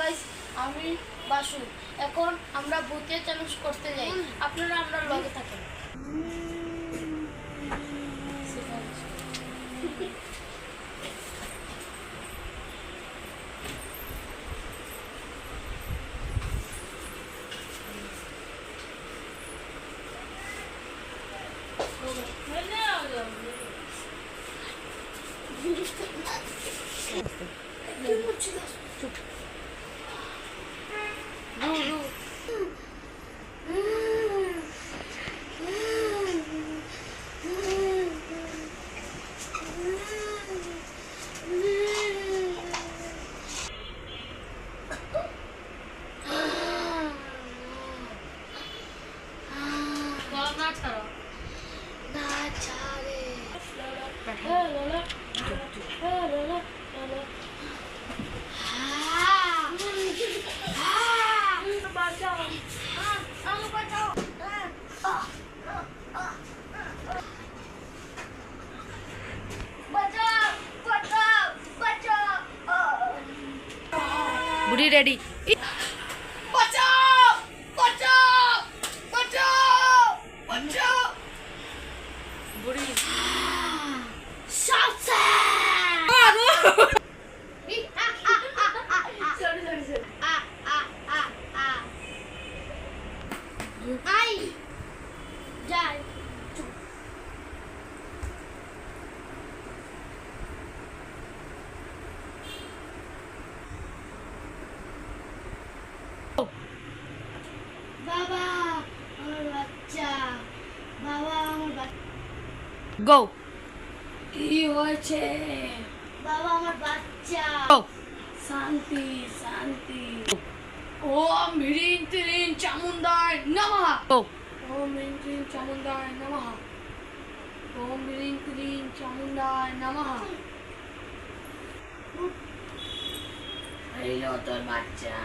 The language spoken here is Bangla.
গাইস, আমি বাসু। এখন আমরা ভূতের চ্যালেঞ্জ করতে যাই। আপনারা আমরা লগে থাকেন। बुढ़ी रेडी बचाओ बचाओ बचाओ बचाओ बुढ़ी বাবা আমার বাচ্চা, বাবা আমার বাচ্চা। गो কি হয়েছে? বাবা আমার বাচ্চা। गो শান্তি শান্তি। ওম হ্রিং ক্লিং চামুন্ডায় নমঃ। गो ওম হ্রিং ক্লিং চামুন্ডায় নমঃ। ওম হ্রিং ক্লিং চামুন্ডায় নমঃ। এই লো তোর বাচ্চা।